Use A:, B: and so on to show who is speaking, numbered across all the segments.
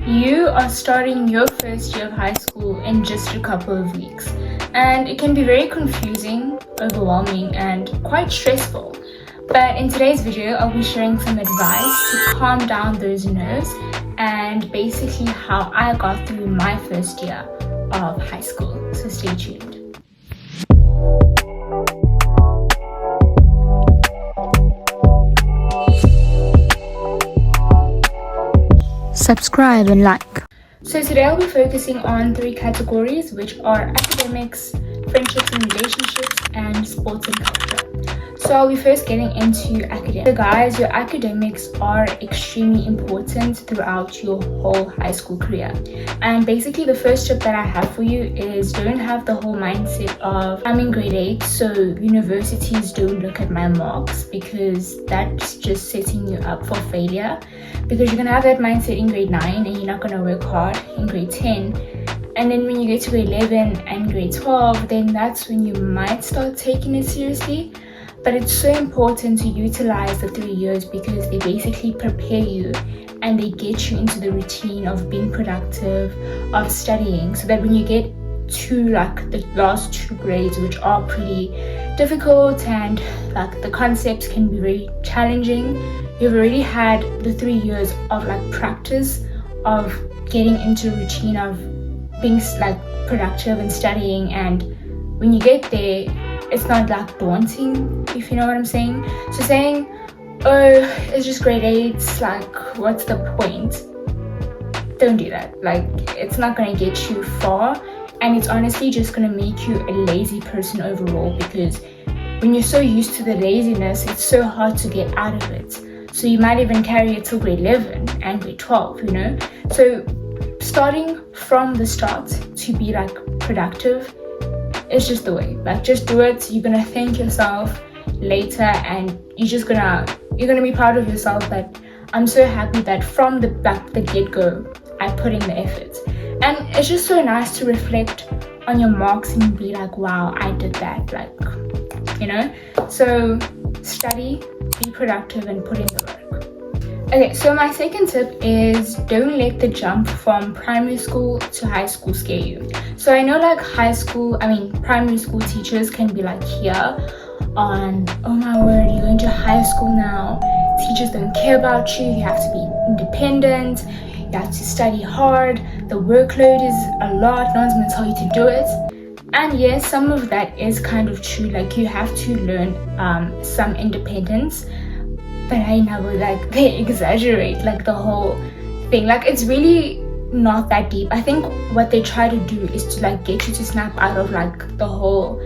A: You are starting your first year of high school in just a couple of weeks, and it can be very confusing, overwhelming, and quite stressful. But in today's video, I'll be sharing some advice to calm down those nerves and basically how I got through my first year of high school. So stay tuned. Subscribe and like. So today I'll be focusing on 3 categories, which are academics, friendships and relationships, and sports and culture. So I'll be first getting into academics. So guys, your academics are extremely important throughout your whole high school career. And basically the first tip that I have for you is don't have the whole mindset of I'm in grade 8, so universities don't look at my marks, because that's just setting you up for failure. Because you're gonna have that mindset in grade 9 and you're not gonna work hard in grade 10. And then when you get to grade 11 and grade 12, then that's when you might start taking it seriously. But it's so important to utilize the 3 years because they basically prepare you and they get you into the routine of being productive, of studying, so that when you get to like the last 2 grades, which are pretty difficult and like the concepts can be very challenging, you've already had the 3 years of like practice of getting into a routine of being like productive and studying, and when you get there it's not like daunting, if you know what I'm saying. So saying, oh, it's just grade 8, like what's the point? Don't do that. Like, it's not going to get you far, and it's honestly just going to make you a lazy person overall, because when you're so used to the laziness, it's so hard to get out of it. So you might even carry it till grade 11 and grade 12, you know. So starting from the start to be like productive, it's just the way. Like, just do it. You're gonna thank yourself later, and you're gonna be proud of yourself that I'm so happy that from the get-go I put in the effort. And it's just so nice to reflect on your marks and be like, wow, I did that, like, you know. So study, be productive, and put in the work. Okay, so my second tip is don't let the jump from primary school to high school scare you. So I know like primary school teachers can be like here on, oh my word, you're going to high school now, teachers don't care about you, you have to be independent, you have to study hard, the workload is a lot, no one's going to tell you to do it. And yes, some of that is kind of true, like you have to learn some independence. But I know like they exaggerate like the whole thing. Like, it's really not that deep. I think what they try to do is to like get you to snap out of like the whole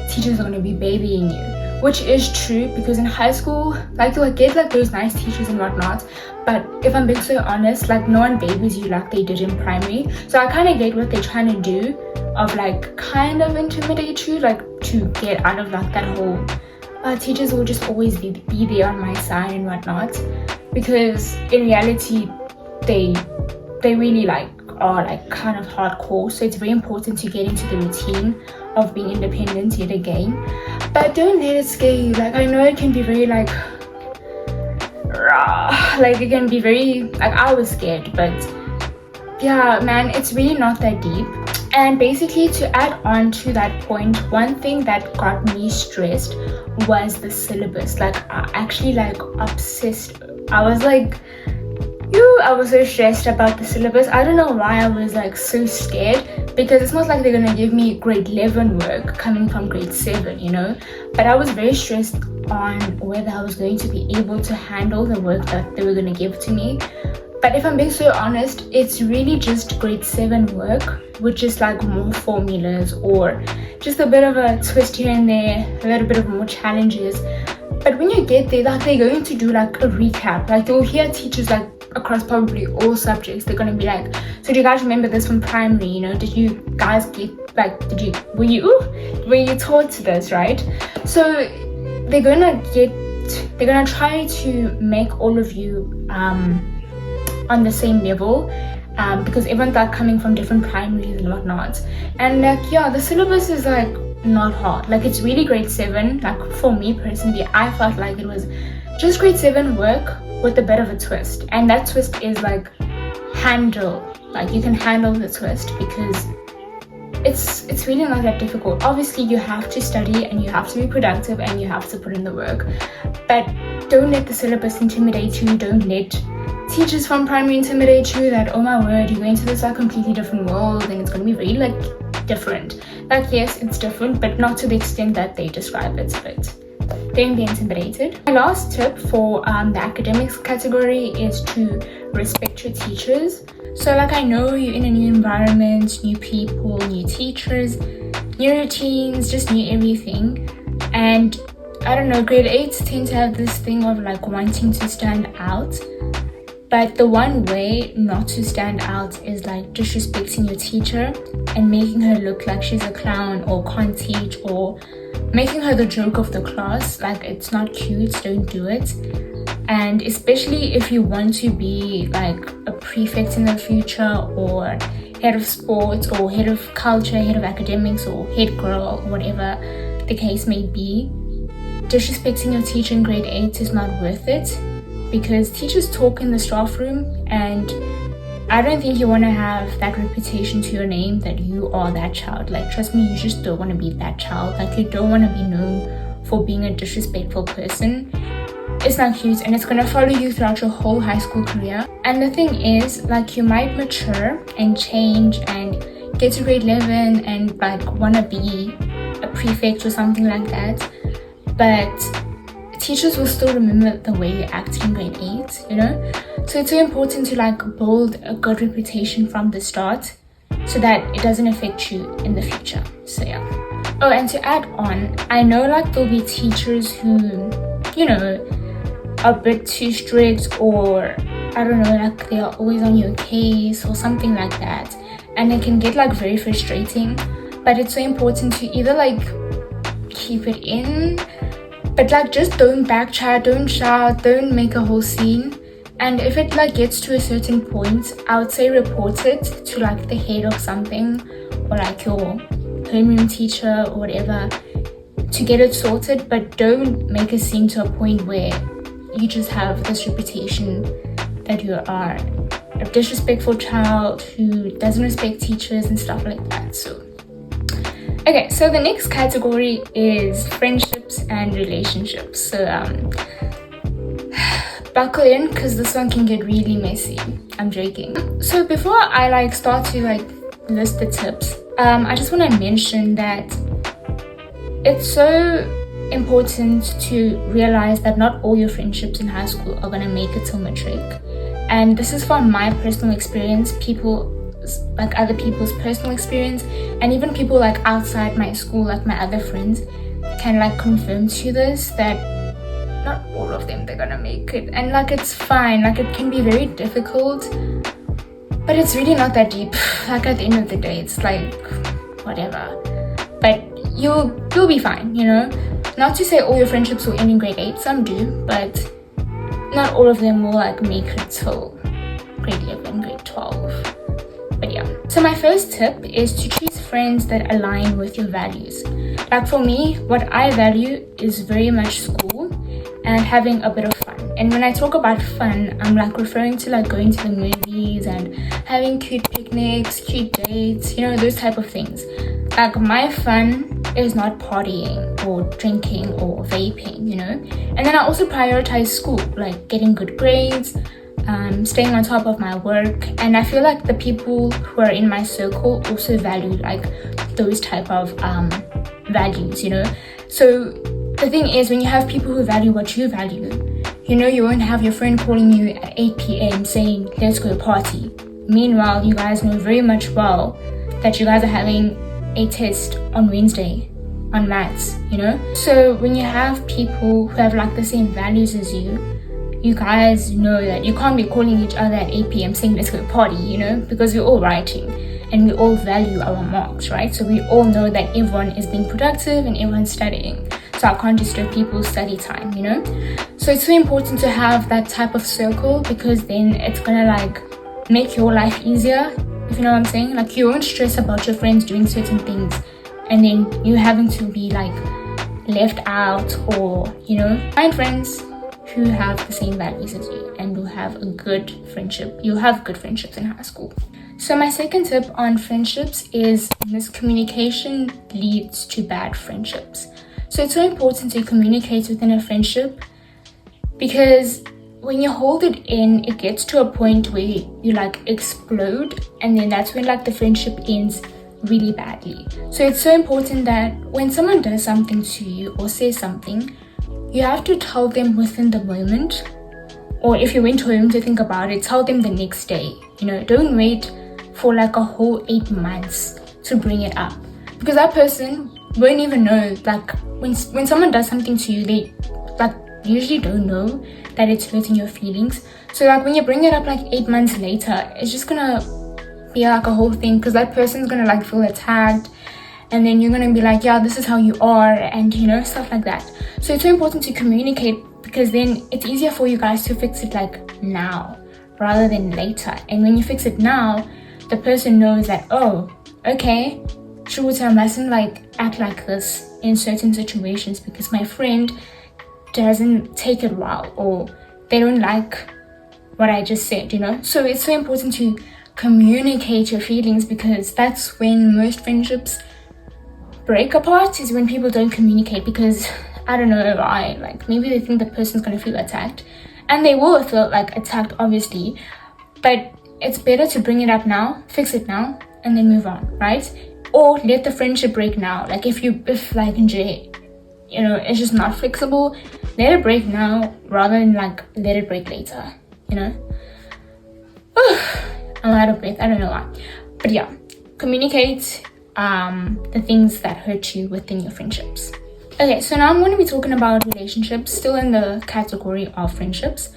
A: teachers are going to be babying you, which is true, because in high school like you'll get like those nice teachers and whatnot, but if I'm being so honest, like no one babies you like they did in primary. So I kind of get what they're trying to do of like kind of intimidate you, like to get out of like that whole teachers will just always be there on my side and whatnot, because in reality they really like are like kind of hardcore. So it's very important to get into the routine of being independent yet again, but don't let it scare you. Like, I know it can be very like rah, like it can be very like, I was scared, but yeah man, it's really not that deep. And basically, to add on to that point, one thing that got me stressed was the syllabus. Like, I actually like obsessed. I was like, I was so stressed about the syllabus. I don't know why I was like so scared, because it's not like they're gonna give me grade 11 work coming from grade 7, you know. But I was very stressed on whether I was going to be able to handle the work that they were gonna give to me. But if I'm being so honest, it's really just grade 7 work, which is like more formulas or just a bit of a twist here and there, a little bit of more challenges. But when you get there, like they're going to do like a recap. Like you'll hear teachers like across probably all subjects, they're going to be like, so do you guys remember this from primary? You know, did you guys get like, were you taught this, right? So they're gonna try to make all of you on the same level, because everyone's like coming from different primaries and whatnot. And like, yeah, the syllabus is like not hard. Like, it's really grade 7. Like, for me personally, I felt like it was just grade 7 work with a bit of a twist, and that twist is like handle the twist, because it's really not that difficult. Obviously you have to study and you have to be productive and you have to put in the work, but don't let the syllabus intimidate you. Don't let teachers from primary intimidate you that, oh my word, you're going to this like completely different world and it's going to be really like different. Like, yes, it's different, but not to the extent that they describe it. But don't be intimidated. My last tip for the academics category is to respect your teachers. So like, I know you're in a new environment, new people, new teachers, new routines, just new everything, and I don't know, grade 8s tend to have this thing of like wanting to stand out. But the one way not to stand out is like disrespecting your teacher and making her look like she's a clown or can't teach, or making her the joke of the class. Like, it's not cute, don't do it. And especially if you want to be like a prefect in the future, or head of sports, or head of culture, head of academics, or head girl, or whatever the case may be, disrespecting your teacher in grade 8 is not worth it. Because teachers talk in the staff room, and I don't think you want to have that reputation to your name that you are that child. Like, trust me, you just don't want to be that child. Like, you don't want to be known for being a disrespectful person. It's not cute, and it's going to follow you throughout your whole high school career. And the thing is, like, you might mature and change and get to grade 11 and like want to be a prefect or something like that, but teachers will still remember the way you acted in grade 8, you know? So it's so important to like build a good reputation from the start so that it doesn't affect you in the future. So yeah. Oh, and to add on, I know like there'll be teachers who, you know, are a bit too strict, or I don't know, like they are always on your case or something like that. And it can get like very frustrating, but it's so important to either like keep it in, but like just don't backchat, don't shout, don't make a whole scene. And if it like gets to a certain point, I would say report it to like the head of something, or like your homeroom teacher or whatever, to get it sorted. But don't make a scene to a point where you just have this reputation that you are a disrespectful child who doesn't respect teachers and stuff like that. So okay, so the next category is friendships and relationships. So buckle in, because this one can get really messy. I'm joking. So before I like start to like list the tips, I just want to mention that it's so important to realize that not all your friendships in high school are going to make it till matric. And this is from my personal experience, like other people's personal experience, and even people like outside my school, like my other friends, can like confirm to this that not all of them they're gonna make it. And like, it's fine. Like, it can be very difficult, but it's really not that deep. Like, at the end of the day, it's like whatever, but you'll be fine, you know? Not to say all your friendships will end in grade 8, some do, but not all of them will like make it till grade 11, grade 12. But yeah, so my first tip is to choose friends that align with your values. Like, for me, what I value is very much school and having a bit of fun. And when I talk about fun, I'm like referring to like going to the movies and having cute picnics, cute dates, you know, those type of things. Like, my fun is not partying or drinking or vaping, you know. And then I also prioritize school, like getting good grades, staying on top of my work. And I feel like the people who are in my circle also value like those type of values, you know. So the thing is, when you have people who value what you value, you know, you won't have your friend calling you at 8 p.m. saying, let's go party. Meanwhile, you guys know very much well that you guys are having a test on Wednesday on maths, you know. So when you have people who have like the same values as you guys know that you can't be calling each other at 8 p.m. saying let's go party, you know, because we're all writing and we all value our marks, right? So we all know that everyone is being productive and everyone's studying. So I can't disturb people's study time, you know. So it's so important to have that type of circle, because then it's gonna like make your life easier, if you know what I'm saying. Like, you won't stress about your friends doing certain things and then you having to be like left out, or, you know, find friends who have the same values as you and who have a good friendship. You'll have good friendships in high school. So my second tip on friendships is miscommunication leads to bad friendships. So it's so important to communicate within a friendship, because when you hold it in, it gets to a point where you like explode, and then that's when like the friendship ends really badly. So it's so important that when someone does something to you or says something, you have to tell them within the moment, or if you went home to think about it, tell them the next day. Don't wait for like a whole 8 months to bring it up, because that person won't even know. Like when someone does something to you, they like usually don't know that it's hurting your feelings. So like when you bring it up like 8 months later, it's just gonna be like a whole thing, because that person's gonna like feel attacked, and then you're gonna be like, yeah, this is how you are, and stuff like that. So it's so important to communicate, because then it's easier for you guys to fix it like now rather than later. And when you fix it now, the person knows that, oh, okay, Shuta mustn't like act like this in certain situations, because my friend doesn't take it well, or they don't like what I just said. So it's so important to communicate your feelings, because that's when most friendships break apart, is when people don't communicate. Because I don't know why, like maybe they think the person's gonna feel attacked, and they will feel like attacked, obviously, but it's better to bring it up now, fix it now, and then move on, right? Or let the friendship break now. Like if like in J, it's just not fixable, let it break now rather than like let it break later. I'm out of breath, I don't know why. But yeah, communicate the things that hurt you within your friendships. Okay, so now I'm going to be talking about relationships, still in the category of friendships.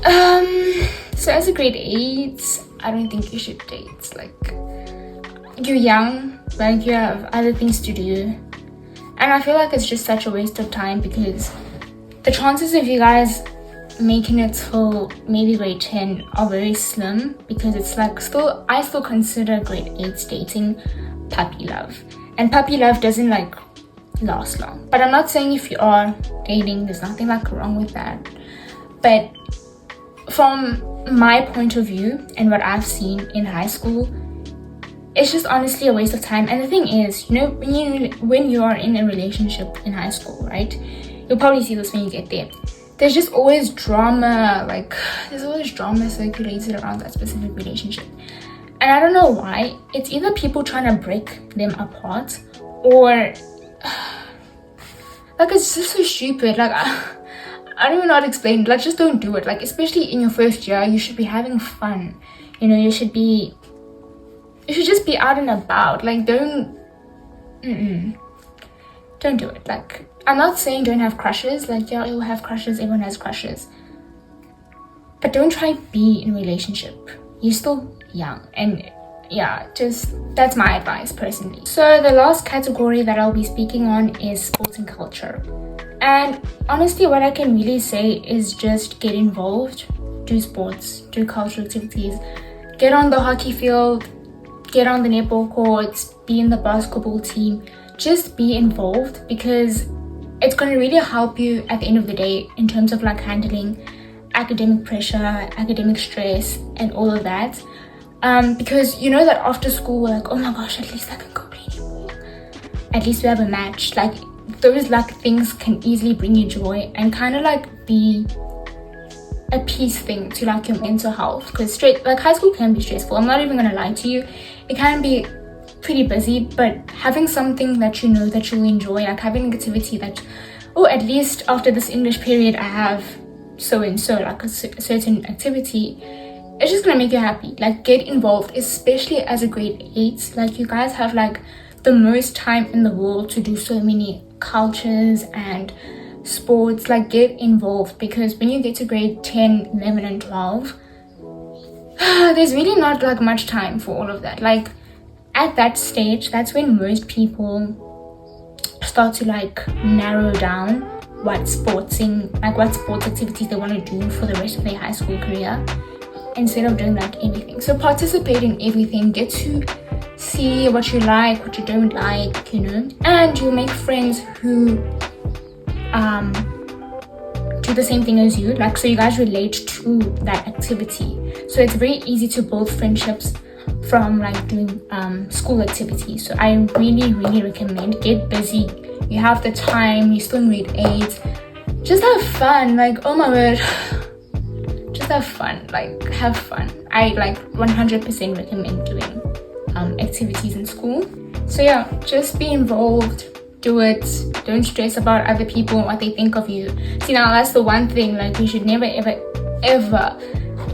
A: So as a grade 8, I don't think you should date. Like, you're young, like you have other things to do, and I feel like it's just such a waste of time, because the chances of you guys making it till maybe grade 10 are very slim, because it's like I still consider grade 8 dating puppy love, and puppy love doesn't like last long. But I'm not saying if you are dating, there's nothing like wrong with that, but from my point of view and what I've seen in high school, it's just honestly a waste of time. And the thing is, when you are in a relationship in high school, right, you'll probably see this when you get there, there's just always drama. Like there's always drama circulated around that specific relationship, and I don't know why. It's either people trying to break them apart, or like it's just so stupid. Like I don't even know how to explain it. Like just don't do it. Like especially in your first year, you should be having fun. You should just be out and about. Like don't do it. Like I'm not saying don't have crushes. Like yeah, you'll have crushes, everyone has crushes, but don't try to be in a relationship. You're still young, and yeah, just that's my advice personally. So the last category that I'll be speaking on is sports and culture. And honestly, what I can really say is just get involved, do sports, do cultural activities, get on the hockey field, get on the netball courts, be in the basketball team. Just be involved, because it's going to really help you at the end of the day in terms of like handling academic pressure, academic stress, and all of that. Because that after school we're like, oh my gosh, at least I can go play netball, at least we have a match. Like those like things can easily bring you joy and kind of like be a peace thing to like your mental health, because high school can be stressful. I'm not even gonna lie to you, it can be pretty busy, but having something that that you'll enjoy, like having an activity that, oh, at least after this English period I have so and so, like a certain activity, it's just gonna make you happy. Like get involved, especially as a grade 8. Like you guys have like the most time in the world to do so many cultures and sports. Like get involved, because when you get to grade 10, 11 and 12, there's really not like much time for all of that. Like at that stage, that's when most people start to like narrow down what sports activities they want to do for the rest of their high school career, instead of doing like everything. So participate in everything, get to see what you like, what you don't like, and you'll make friends who do do the same thing as you, like, so you guys relate to that activity. So it's very easy to build friendships from like doing school activities. So I really recommend, get busy. You have the time, you're still in grade 8, just have fun. Like, oh my word, just have fun. Like, have fun. I like 100% recommend doing activities in school. So yeah, just be involved, do it. Don't stress about other people and what they think of you. See, now that's the one thing, like, you should never ever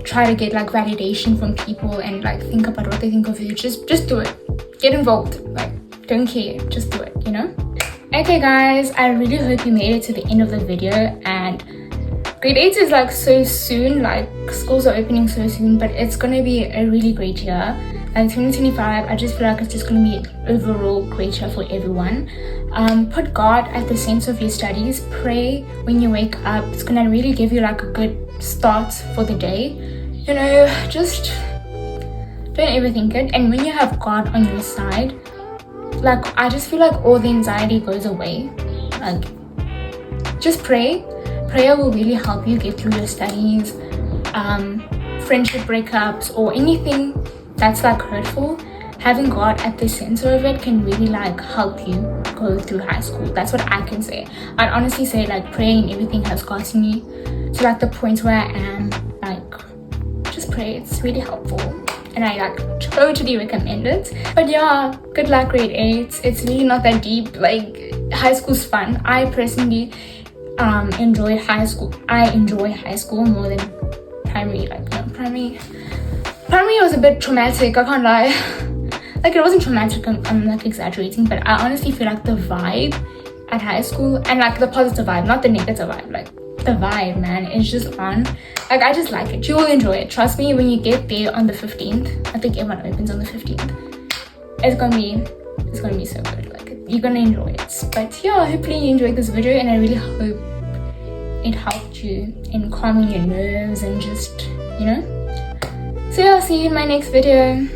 A: try to get like validation from people and like think about what they think of you. Just do it. Get involved. Like, don't care, just do it, you know. Okay guys, I really hope you made it to the end of the video. And grade 8 is like so soon, like schools are opening so soon, but it's gonna be a really great year. And 2025, I just feel like it's just gonna be an overall great year for everyone. Put God at the center of your studies. Pray when you wake up. It's gonna really give you like a good start for the day. You know, just don't overthink it. And when you have God on your side, like, I just feel like all the anxiety goes away. Like, just pray. Prayer will really help you get through your studies, friendship breakups, or anything that's like hurtful. Having God at the center of it can really like help you go through high school. That's what I can say. I'd honestly say like praying and everything has gotten me to like the point where I am. Like, just pray. It's really helpful, and I like totally recommend it. But yeah, good luck grade 8. It's really not that deep. Like, high school's fun. I personally enjoy high school. I enjoy high school more than primary. Like, no, primary was a bit traumatic, I can't lie. Like, it wasn't traumatic, I'm like exaggerating, but I honestly feel like the vibe at high school, and like the positive vibe, not the negative vibe, like the vibe, man, it's just on. Like, I just like it. You will enjoy it, trust me. When you get there on the 15th, I think everyone opens on the 15th, it's gonna be so good. Like, you're gonna enjoy it. But yeah, hopefully you enjoyed this video, and I really hope it helped you in calming your nerves and just, you know. So yeah, I'll see you in my next video.